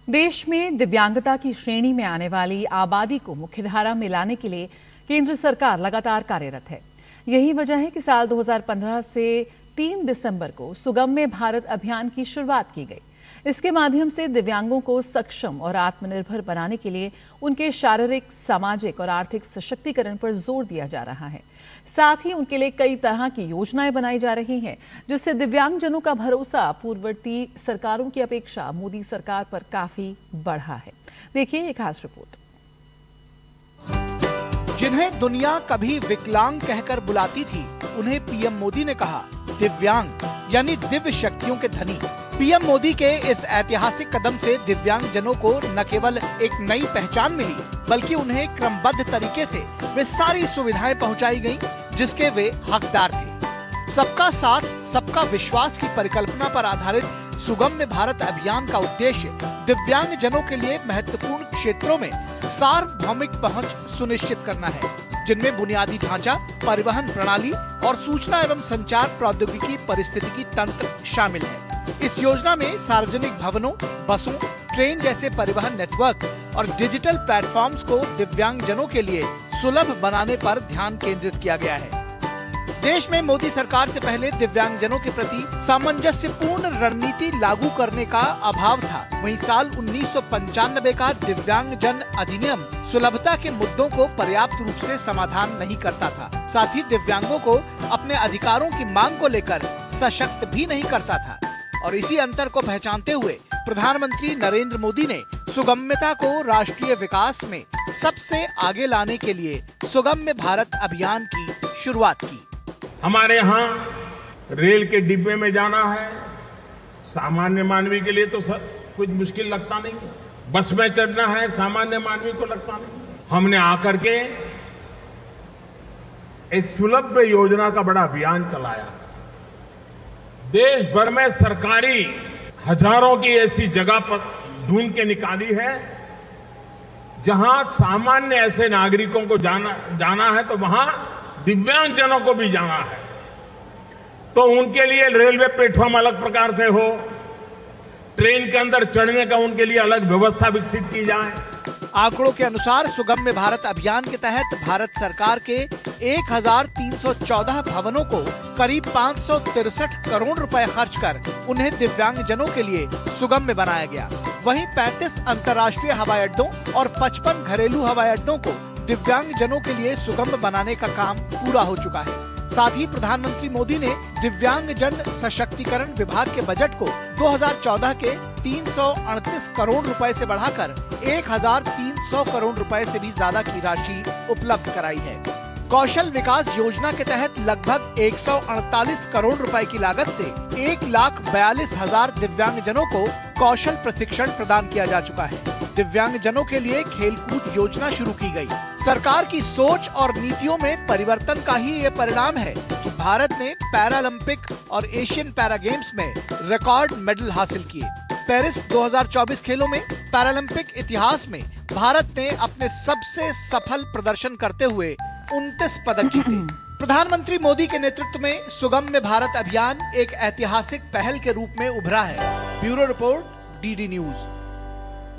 देश में दिव्यांगता की श्रेणी में आने वाली आबादी को मुख्यधारा में लाने के लिए केंद्र सरकार लगातार कार्यरत है। यही वजह है कि साल 2015 से 3 दिसंबर को सुगम्य भारत अभियान की शुरुआत की गई। इसके माध्यम से दिव्यांगों को सक्षम और आत्मनिर्भर बनाने के लिए उनके शारीरिक, सामाजिक और आर्थिक सशक्तिकरण पर जोर दिया जा रहा है। साथ ही उनके लिए कई तरह की योजनाएं बनाई जा रही हैं, जिससे दिव्यांगजनों का भरोसा पूर्ववर्ती सरकारों की अपेक्षा मोदी सरकार पर काफी बढ़ा है। देखिए एक खास रिपोर्ट। जिन्हें दुनिया कभी विकलांग कहकर बुलाती थी, उन्हें पीएम मोदी ने कहा दिव्यांग, यानी दिव्य शक्तियों के धनी। पीएम मोदी के इस ऐतिहासिक कदम से दिव्यांगजनों को न केवल एक नई पहचान मिली, बल्कि उन्हें क्रमबद्ध तरीके से वे सारी सुविधाएं पहुंचाई गईं, जिसके वे हकदार थे। सबका साथ, सबका विश्वास की परिकल्पना पर आधारित सुगम्य भारत अभियान का उद्देश्य दिव्यांगजनों के लिए महत्वपूर्ण क्षेत्रों में सार्वभौमिक पहुंच सुनिश्चित करना है, जिनमें बुनियादी ढांचा, परिवहन प्रणाली और सूचना एवं संचार प्रौद्योगिकी पारिस्थितिकी तंत्र शामिल है। इस योजना में सार्वजनिक भवनों, बसों, ट्रेन जैसे परिवहन नेटवर्क और डिजिटल प्लेटफॉर्म्स को दिव्यांगजनों के लिए सुलभ बनाने पर ध्यान केंद्रित किया गया है। देश में मोदी सरकार से पहले दिव्यांगजनों के प्रति सामंजस्यपूर्ण रणनीति लागू करने का अभाव था। वहीं साल 1995 का दिव्यांगजन अधिनियम सुलभता के मुद्दों को पर्याप्त रूप से समाधान नहीं करता था। साथ ही दिव्यांगों को अपने अधिकारों की मांग को लेकर सशक्त भी नहीं करता था। और इसी अंतर को पहचानते हुए प्रधानमंत्री नरेंद्र मोदी ने सुगम्यता को राष्ट्रीय विकास में सबसे आगे लाने के लिए सुगम्य भारत अभियान की शुरुआत की। हमारे यहाँ रेल के डिब्बे में जाना है, सामान्य मानवी के लिए तो कुछ मुश्किल लगता नहीं। बस में चढ़ना है, सामान्य मानवी को लगता नहीं। हमने आकर के एक सुलभ योजना का बड़ा अभियान चलाया। देश भर में सरकारी हजारों की ऐसी जगह पर ढूंढ के निकाली है, जहां सामान्य ऐसे नागरिकों को जाना है, तो वहां दिव्यांगजनों को भी जाना है। तो उनके लिए रेलवे प्लेटफॉर्म अलग प्रकार से हो, ट्रेन के अंदर चढ़ने का उनके लिए अलग व्यवस्था विकसित की जाए। आंकड़ों के अनुसार सुगम्य भारत अभियान के तहत भारत सरकार के 1314 भवनों को करीब 563 करोड़ रुपए खर्च कर उन्हें दिव्यांगजनों के लिए सुगम्य बनाया गया। वहीं 35 अंतर्राष्ट्रीय हवाई अड्डों और 55 घरेलू हवाई अड्डों को दिव्यांगजनों के लिए सुगम्य बनाने का काम पूरा हो चुका है। साथ ही प्रधानमंत्री मोदी ने दिव्यांगजन सशक्तिकरण विभाग के बजट को 2014 के 338 करोड़ रुपए से बढ़ाकर 1300 करोड़ रुपए से भी ज्यादा की राशि उपलब्ध कराई है। कौशल विकास योजना के तहत लगभग 148 करोड़ रुपए की लागत से 1,42,000 दिव्यांगजनों को कौशल प्रशिक्षण प्रदान किया जा चुका है। दिव्यांगजनों के लिए खेलकूद योजना शुरू की गई। सरकार की सोच और नीतियों में परिवर्तन का ही ये परिणाम है कि भारत ने पैरालंपिक और एशियन पैरा गेम्स में रिकॉर्ड मेडल हासिल किए। पेरिस 2024 खेलों में पैरालंपिक इतिहास में भारत ने अपने सबसे सफल प्रदर्शन करते हुए 29 पदक जीते। प्रधानमंत्री मोदी के नेतृत्व में सुगम्य भारत अभियान एक ऐतिहासिक पहल के रूप में उभरा है। Bureau report, DD news.